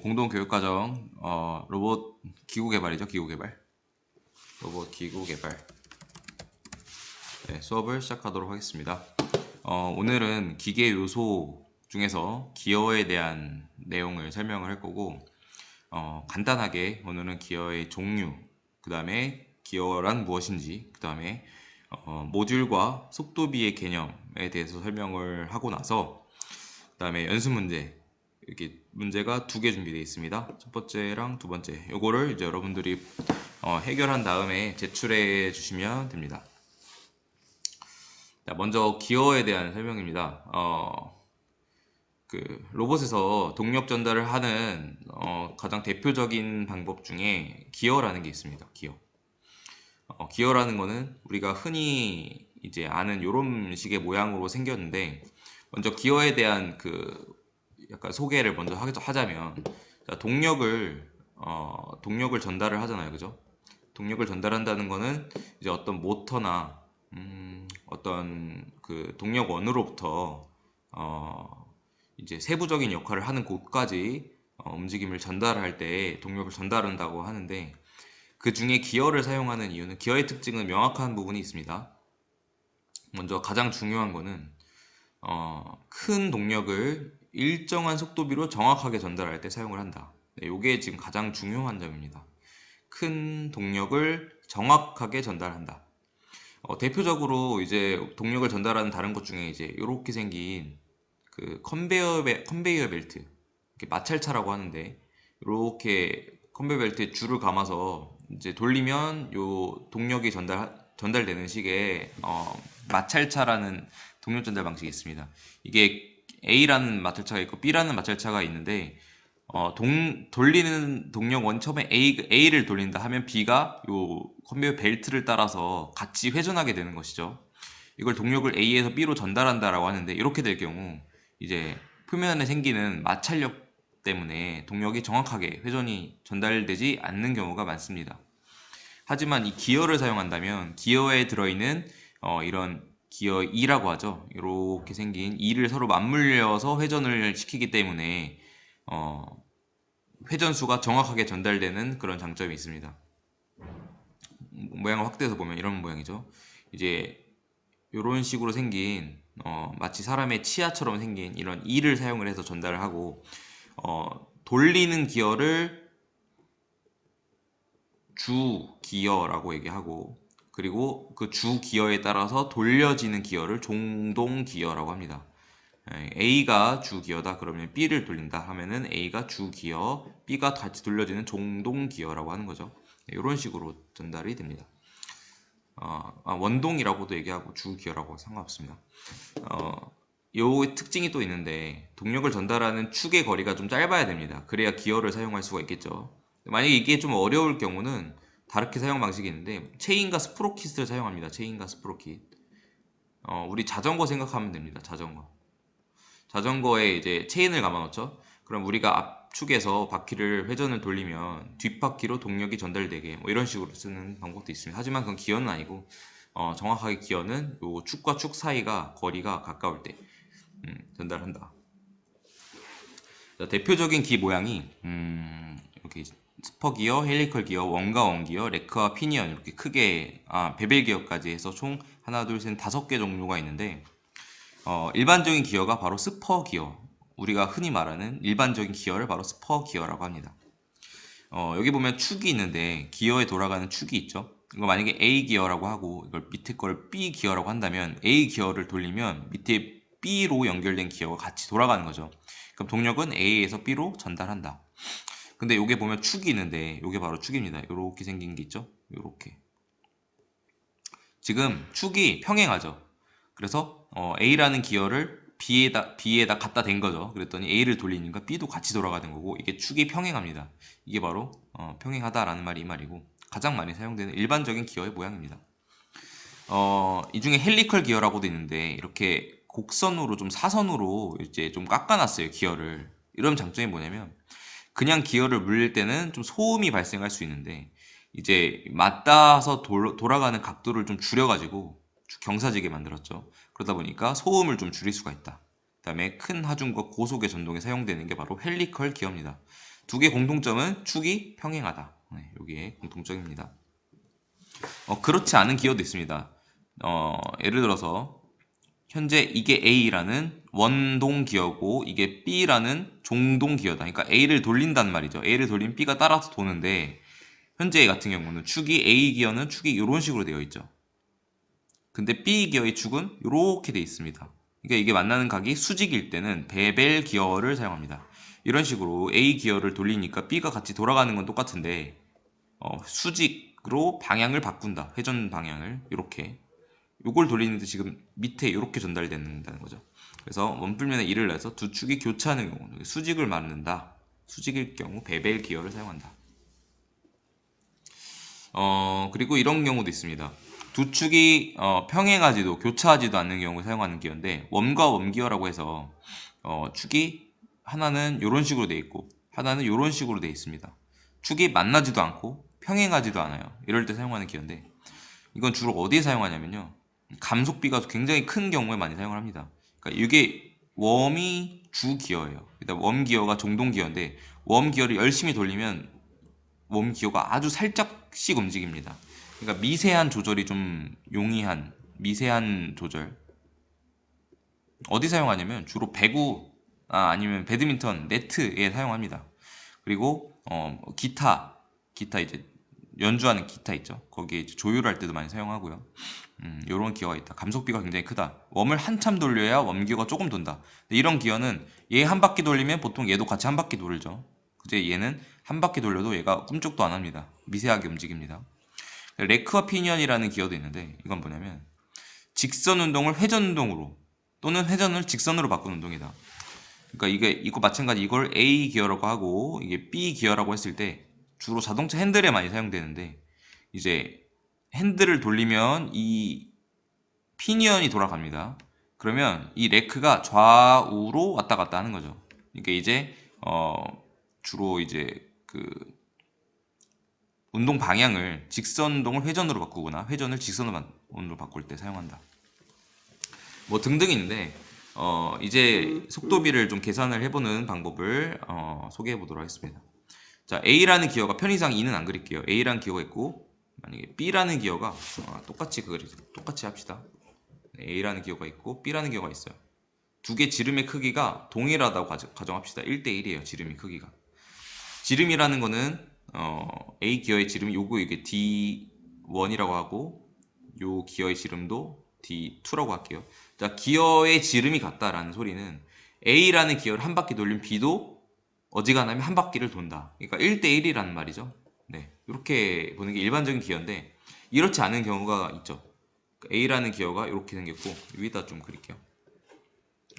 공동 교육과정 로봇 기구 개발이죠. 기구 개발. 로봇 기구 개발. 네, 수업을 시작하도록 하겠습니다. 오늘은 기계 요소 중에서 기어에 대한 내용을 설명을 할 거고, 간단하게 오늘은 기어의 종류, 그 다음에 기어란 무엇인지, 그 다음에 모듈과 속도비의 개념에 대해서 설명을 하고 나서, 그 다음에 연습 문제, 이렇게 문제가 두 개 준비되어 있습니다. 첫 번째랑 두 번째, 요거를 이제 여러분들이 해결한 다음에 제출해 주시면 됩니다. 자, 먼저 기어에 대한 설명입니다. 로봇에서 동력 전달을 하는 가장 대표적인 방법 중에 기어라는 게 있습니다. 기어. 기어라는 거는 우리가 흔히 이제 아는 요런 식의 모양으로 생겼는데, 먼저 기어에 대한 약간 소개를 먼저 하자면, 자, 동력을 전달을 하잖아요. 그죠? 동력을 전달한다는 거는 이제 어떤 모터나 어떤 동력원으로부터 이제 세부적인 역할을 하는 곳까지 움직임을 전달할 때 동력을 전달한다고 하는데, 그 중에 기어를 사용하는 이유는, 기어의 특징은 명확한 부분이 있습니다. 먼저 가장 중요한 거는 큰 동력을 일정한 속도비로 정확하게 전달할 때 사용을 한다. 네, 이게 지금 가장 중요한 점입니다. 큰 동력을 정확하게 전달한다. 대표적으로 이제 동력을 전달하는 다른 것 중에 이제 이렇게 생긴 컨베이어 벨트, 이렇게 마찰차라고 하는데, 이렇게 컨베이어 벨트에 줄을 감아서 이제 돌리면 요 동력이 전달되는 식의 마찰차라는 동력 전달 방식이 있습니다. 이게 A라는 마찰차가 있고 B라는 마찰차가 있는데, 돌리는 동력원 처음에 A를 돌린다 하면 B가 요 컨베이어 벨트를 따라서 같이 회전하게 되는 것이죠. 이걸 동력을 A에서 B로 전달한다라고 하는데, 이렇게 될 경우 이제 표면에 생기는 마찰력 때문에 동력이 정확하게 회전이 전달되지 않는 경우가 많습니다. 하지만 이 기어를 사용한다면, 기어에 들어있는 이런 기어 E라고 하죠. 이렇게 생긴 E를 서로 맞물려서 회전을 시키기 때문에 회전수가 정확하게 전달되는 그런 장점이 있습니다. 모양을 확대해서 보면 이런 모양이죠. 이제 이런 식으로 생긴 마치 사람의 치아처럼 생긴 이런 E를 사용을 해서 전달을 하고, 돌리는 기어를 주 기어라고 얘기하고, 그리고 그 주 기어에 따라서 돌려지는 기어를 종동 기어라고 합니다. A가 주 기어다 그러면 B를 돌린다 하면은 A가 주 기어, B가 같이 돌려지는 종동 기어라고 하는 거죠. 이런 식으로 전달이 됩니다. 원동이라고도 얘기하고 주 기어라고 상관없습니다. 요 특징이 또 있는데, 동력을 전달하는 축의 거리가 좀 짧아야 됩니다. 그래야 기어를 사용할 수가 있겠죠. 만약에 이게 좀 어려울 경우는 다르게 사용 방식이 있는데, 체인과 스프로킷을 사용합니다. 체인과 스프로킷. 우리 자전거 생각하면 됩니다. 자전거에 이제 체인을 감아 놓죠. 그럼 우리가 앞축에서 바퀴를 회전을 돌리면 뒷바퀴로 동력이 전달되게, 뭐 이런 식으로 쓰는 방법도 있습니다. 하지만 그건 기어는 아니고, 정확하게 기어는 요 축과 축 사이가 거리가 가까울 때 전달한다. 자, 대표적인 기 모양이 이렇게 스퍼 기어, 헬리컬 기어, 원과 원기어, 레크와 피니언, 이렇게 크게 베벨 기어까지 해서 총 하나, 둘, 셋, 5개 종류가 있는데, 일반적인 기어가 바로 스퍼 기어, 우리가 흔히 말하는 일반적인 기어를 바로 스퍼 기어라고 합니다. 여기 보면 축이 있는데, 기어에 돌아가는 축이 있죠. 이거 만약에 A 기어라고 하고 이걸 밑에 걸 B 기어라고 한다면, A 기어를 돌리면 밑에 B로 연결된 기어가 같이 돌아가는 거죠. 그럼 동력은 A에서 B로 전달한다. 근데 여기 보면 축이 있는데, 이게 바로 축입니다. 이렇게 생긴 게 있죠. 이렇게. 지금 축이 평행하죠. 그래서 A라는 기어를 B에다 갖다 댄 거죠. 그랬더니 A를 돌리니까 B도 같이 돌아가는 거고, 이게 축이 평행합니다. 이게 바로 평행하다라는 말이 이 말이고, 가장 많이 사용되는 일반적인 기어의 모양입니다. 이 중에 헬리컬 기어라고도 있는데, 이렇게 곡선으로 좀 사선으로 이제 좀 깎아놨어요, 기어를. 이런 장점이 뭐냐면, 그냥 기어를 물릴 때는 좀 소음이 발생할 수 있는데, 이제 맞닿아서 돌아가는 각도를 좀 줄여가지고 경사지게 만들었죠. 그러다 보니까 소음을 좀 줄일 수가 있다. 그다음에 큰 하중과 고속의 전동에 사용되는 게 바로 헬리컬 기어입니다. 두 개 공통점은 축이 평행하다. 네, 여기에 공통점입니다. 그렇지 않은 기어도 있습니다. 예를 들어서 현재 이게 A라는 원동 기어고 이게 B라는 종동 기어다. 그러니까 A를 돌린단 말이죠. A를 돌리면 B가 따라서 도는데 현재 같은 경우는 축이 A 기어는 축이 이런 식으로 되어 있죠. 근데 B 기어의 축은 이렇게 되어 있습니다. 그러니까 이게 만나는 각이 수직일 때는 베벨 기어를 사용합니다. 이런 식으로 A 기어를 돌리니까 B가 같이 돌아가는 건 똑같은데 수직으로 방향을 바꾼다. 회전 방향을 이렇게 요걸 돌리는데 지금 밑에 이렇게 전달된다는 거죠. 그래서 원뿔면에 1을 내서 두 축이 교차하는 경우 수직을 맞는다. 수직일 경우 베벨 기어를 사용한다. 그리고 이런 경우도 있습니다. 두 축이 평행하지도 교차하지도 않는 경우에 사용하는 기어인데 웜과 웜기어라고 해서 축이 하나는 이런 식으로 되어 있고 하나는 이런 식으로 되어 있습니다. 축이 만나지도 않고 평행하지도 않아요. 이럴 때 사용하는 기어인데 이건 주로 어디에 사용하냐면요. 감속비가 굉장히 큰 경우에 많이 사용을 합니다. 그러니까 이게 웜이 주 기어예요. 일단 웜 기어가 종동 기어인데 웜 기어를 열심히 돌리면 웜 기어가 아주 살짝씩 움직입니다. 그러니까 미세한 조절이 좀 용이한 미세한 조절. 어디 사용하냐면 주로 배구 아니면 배드민턴 네트에 사용합니다. 그리고 기타 이제 연주하는 기타 있죠. 거기에 이제 조율할 때도 많이 사용하고요. 이런 기어가 있다. 감속비가 굉장히 크다. 웜을 한참 돌려야 웜 기어가 조금 돈다. 근데 이런 기어는 얘 한 바퀴 돌리면 보통 얘도 같이 한 바퀴 돌죠. 그제 얘는 한 바퀴 돌려도 얘가 꿈쩍도 안 합니다. 미세하게 움직입니다. 레크와 피니언이라는 기어도 있는데 이건 뭐냐면 직선 운동을 회전 운동으로 또는 회전을 직선으로 바꾸는 운동이다. 그러니까 이거 마찬가지 이걸 A 기어라고 하고 이게 B 기어라고 했을 때 주로 자동차 핸들에 많이 사용되는데 이제 핸들을 돌리면 이 피니언이 돌아갑니다. 그러면 이 레크가 좌우로 왔다 갔다 하는 거죠. 그러니까 이제 주로 이제 그 운동 방향을 직선 운동을 회전으로 바꾸거나 회전을 직선으로 바꿀 때 사용한다. 뭐 등등인데 이제 속도비를 좀 계산을 해보는 방법을 소개해 보도록 하겠습니다. 자, A라는 기어가 편의상 2는 안 그릴게요. A라는 기어가 있고 만약에 B라는 기어가 똑같이 합시다. A라는 기어가 있고 B라는 기어가 있어요. 두 개 지름의 크기가 동일하다고 가정합시다. 1대1이에요. 지름의 크기가. 지름이라는 거는 A 기어의 지름이 이게 D1이라고 하고 요 기어의 지름도 D2라고 할게요. 자, 기어의 지름이 같다라는 소리는 A라는 기어를 한 바퀴 돌리면 B도 어지간하면 한 바퀴를 돈다. 그러니까 1대1이라는 말이죠. 네, 이렇게 보는 게 일반적인 기어인데 이렇지 않은 경우가 있죠. A라는 기어가 이렇게 생겼고 위에다 좀 그릴게요.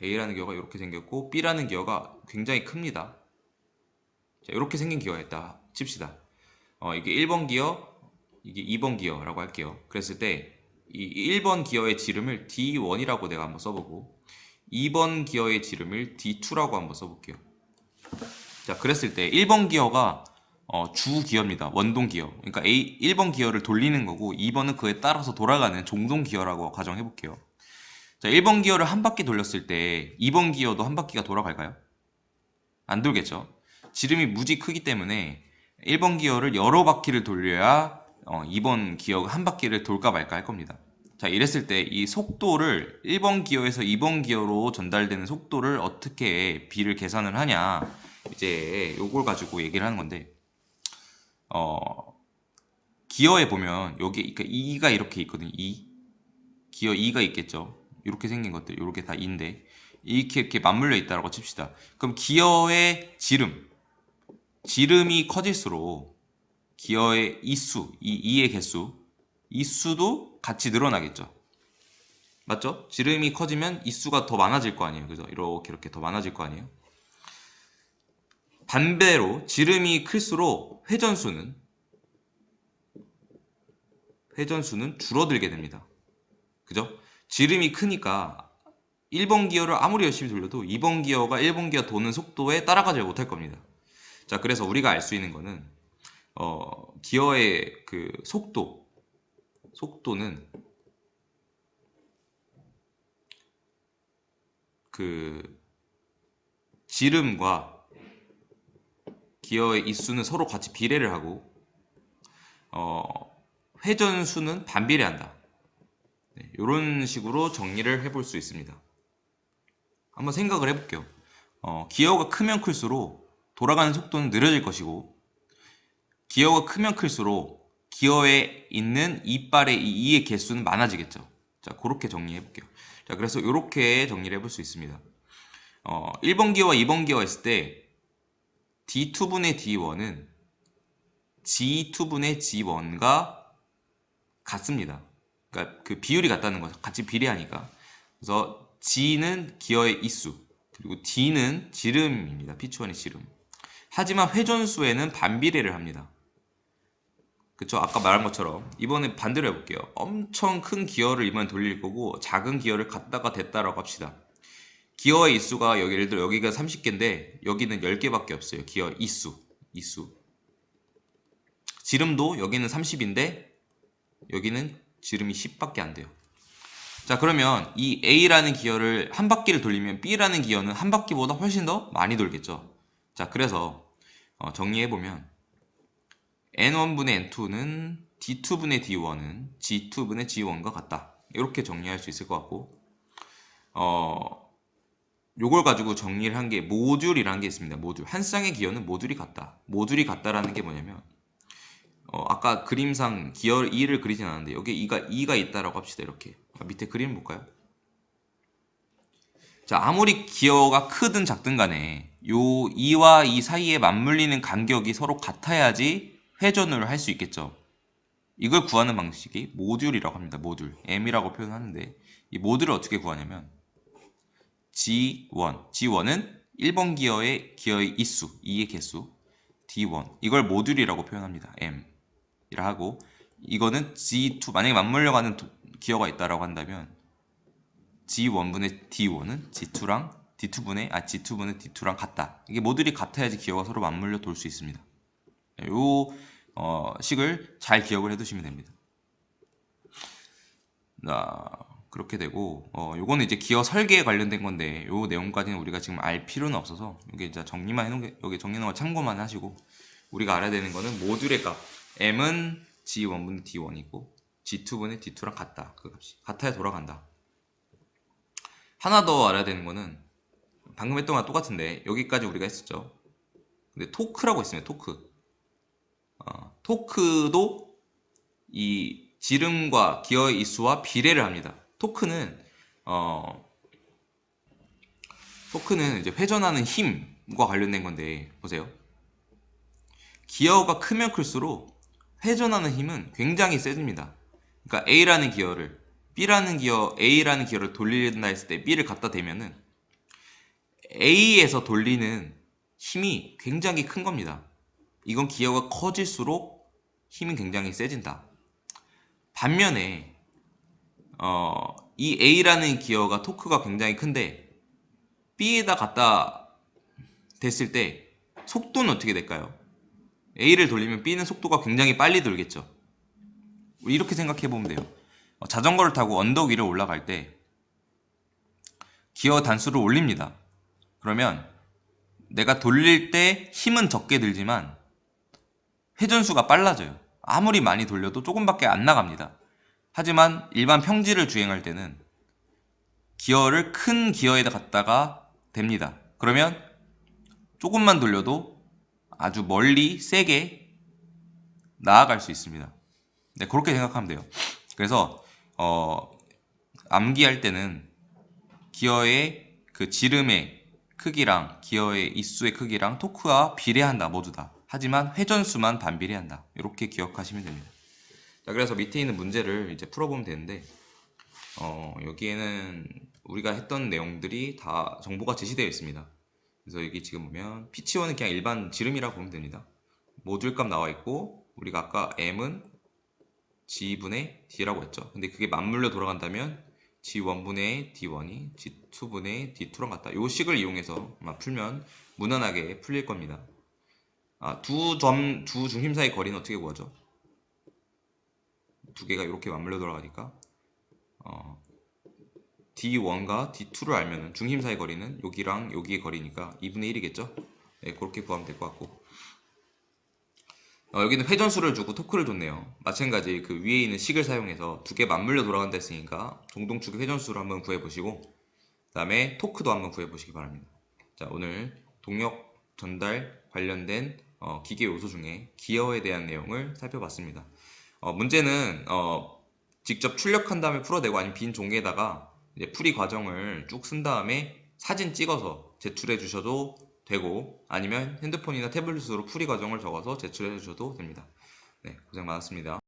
A라는 기어가 이렇게 생겼고 B라는 기어가 굉장히 큽니다. 자, 이렇게 생긴 기어가 있다 칩시다. 이게 1번 기어, 이게 2번 기어라고 할게요. 그랬을 때 이 1번 기어의 지름을 D1이라고 내가 한번 써보고 2번 기어의 지름을 D2라고 한번 써볼게요. 자, 그랬을 때 1번 기어가 주 기어입니다. 원동 기어. 그러니까 1번 기어를 돌리는 거고 2번은 그에 따라서 돌아가는 종동 기어라고 가정해 볼게요. 자, 1번 기어를 한 바퀴 돌렸을 때 2번 기어도 한 바퀴가 돌아갈까요? 안 돌겠죠. 지름이 무지 크기 때문에 1번 기어를 여러 바퀴를 돌려야 2번 기어가 한 바퀴를 돌까 말까 할 겁니다. 자, 이랬을 때 이 속도를 1번 기어에서 2번 기어로 전달되는 속도를 어떻게 B를 계산을 하냐, 이제 요걸 가지고 얘기를 하는 건데 기어에 보면 여기 그러니까 2가 이렇게 있거든요. 2 기어 2가 있겠죠. 이렇게 생긴 것들 이렇게 다 2인데 이렇게 맞물려 있다라고 칩시다. 그럼 기어의 지름이 커질수록 기어의 이의 개수, 이 수도 같이 늘어나겠죠. 맞죠? 지름이 커지면 이 수가 더 많아질 거 아니에요. 그죠? 이렇게 더 많아질 거 아니에요. 반대로 지름이 클수록 회전수는 줄어들게 됩니다. 그죠? 지름이 크니까 1번 기어를 아무리 열심히 돌려도 2번 기어가 1번 기어 도는 속도에 따라가지 못할 겁니다. 자, 그래서 우리가 알 수 있는 거는 기어의 그 속도는 그 지름과 기어의 이수는 서로 같이 비례를 하고 회전수는 반비례한다. 네, 이런 식으로 정리를 해볼 수 있습니다. 한번 생각을 해볼게요. 기어가 크면 클수록 돌아가는 속도는 느려질 것이고, 기어가 크면 클수록 기어에 있는 이빨의 이의 개수는 많아지겠죠. 자, 그렇게 정리해볼게요. 자, 그래서 이렇게 정리를 해볼 수 있습니다. 1번 기어와 2번 기어가 있을 때 D2분의 D1은 G2분의 G1과 같습니다. 그러니까 그 비율이 같다는 거죠. 같이 비례하니까. 그래서 G는 기어의 이수, 그리고 D는 지름입니다. P2원의 지름. 하지만 회전수에는 반비례를 합니다. 그쵸? 아까 말한 것처럼 이번에 반대로 해볼게요. 엄청 큰 기어를 이번에 돌릴 거고 작은 기어를 갖다가 댔다라고 합시다. 기어의 이수가 여기 예를 들어 여기가 30개인데 여기는 10개밖에 없어요. 기어 이수. 지름도 여기는 30인데 여기는 지름이 10밖에 안 돼요. 자, 그러면 이 A라는 기어를 한 바퀴를 돌리면 B라는 기어는 한 바퀴보다 훨씬 더 많이 돌겠죠. 자, 그래서 정리해보면 N1분의 N2는 D2분의 D1은 G2분의 G1과 같다. 이렇게 정리할 수 있을 것 같고, 요걸 가지고 정리를 한 게 모듈이라는 게 있습니다. 모듈. 한 쌍의 기어는 모듈이 같다. 모듈이 같다라는 게 뭐냐면, 아까 그림상 기어 2를 그리진 않았는데 여기 2가 있다라고 합시다. 이렇게. 밑에 그림 볼까요? 자, 아무리 기어가 크든 작든 간에 요 2와 2 사이에 맞물리는 간격이 서로 같아야지 회전을 할 수 있겠죠. 이걸 구하는 방식이 모듈이라고 합니다. 모듈. M이라고 표현하는데 이 모듈을 어떻게 구하냐면 G1은 1번 기어의 이수, 2의 개수, D1. 이걸 모듈이라고 표현합니다. M. 이라 하고 이거는 G2, 만약에 맞물려가는 기어가 있다라고 한다면 G1분의 D1은 G2분의 D2랑 같다. 이게 모듈이 같아야지 기어가 서로 맞물려 돌 수 있습니다. 요 식을 잘 기억을 해두시면 됩니다. 자, 그렇게 되고 요거는 이제 기어 설계에 관련된 건데 요 내용까지는 우리가 지금 알 필요는 없어서 여기 이제 정리만 해놓은 게 여기 정리한 거 참고만 하시고 우리가 알아야 되는 거는 모듈의 값 M은 G1분의 D1이고 G2분의 D2랑 같다. 그 값이 같아야 돌아간다. 하나 더 알아야 되는 거는 방금 했던 거랑 똑같은데 여기까지 우리가 했었죠. 근데 토크라고 있습니다. 토크도 이 지름과 기어의 이수와 비례를 합니다. 토크는 이제 회전하는 힘과 관련된 건데 보세요. 기어가 크면 클수록 회전하는 힘은 굉장히 세집니다. 그러니까 A라는 기어를 A라는 기어를 돌린다 했을 때 B를 갖다 대면은 A에서 돌리는 힘이 굉장히 큰 겁니다. 이건 기어가 커질수록 힘이 굉장히 세진다. 반면에 이 A라는 기어가 토크가 굉장히 큰데 B에다 갖다 댔을 때 속도는 어떻게 될까요? A를 돌리면 B는 속도가 굉장히 빨리 돌겠죠. 이렇게 생각해 보면 돼요. 자전거를 타고 언덕 위를 올라갈 때 기어 단수를 올립니다. 그러면 내가 돌릴 때 힘은 적게 들지만 회전수가 빨라져요. 아무리 많이 돌려도 조금밖에 안 나갑니다. 하지만 일반 평지를 주행할 때는 기어를 큰 기어에다 갖다가 댑니다. 그러면 조금만 돌려도 아주 멀리 세게 나아갈 수 있습니다. 네, 그렇게 생각하면 돼요. 그래서 암기할 때는 기어의 그 지름의 크기랑 기어의 이수의 크기랑 토크와 비례한다. 모두 다. 하지만 회전수만 반비례한다. 이렇게 기억하시면 됩니다. 자, 그래서 밑에 있는 문제를 이제 풀어보면 되는데 여기에는 우리가 했던 내용들이 다 정보가 제시되어 있습니다. 그래서 여기 지금 보면 P1은 그냥 일반 지름이라고 보면 됩니다. 모듈 값 나와 있고 우리가 아까 M은 G분의 D라고 했죠. 근데 그게 맞물려 돌아간다면 G1분의 D1이 G2분의 D2랑 같다. 이 식을 이용해서 풀면 무난하게 풀릴 겁니다. 두 중심 사이 거리는 어떻게 구하죠? 두 개가 이렇게 맞물려 돌아가니까 D1과 D2를 알면은 중심 사이 거리는 여기랑 여기의 거리니까 2분의 1이겠죠? 네, 그렇게 구하면 될 것 같고 여기는 회전수를 주고 토크를 줬네요. 마찬가지 그 위에 있는 식을 사용해서 두 개 맞물려 돌아간다 했으니까 동동축의 회전수를 한번 구해보시고 그 다음에 토크도 한번 구해보시기 바랍니다. 자, 오늘 동력 전달 관련된 기계 요소 중에 기어에 대한 내용을 살펴봤습니다. 문제는 직접 출력한 다음에 풀어내고 아니면 빈 종이에다가 이제 풀이 과정을 쭉 쓴 다음에 사진 찍어서 제출해 주셔도 되고 아니면 핸드폰이나 태블릿으로 풀이 과정을 적어서 제출해 주셔도 됩니다. 네, 고생 많았습니다.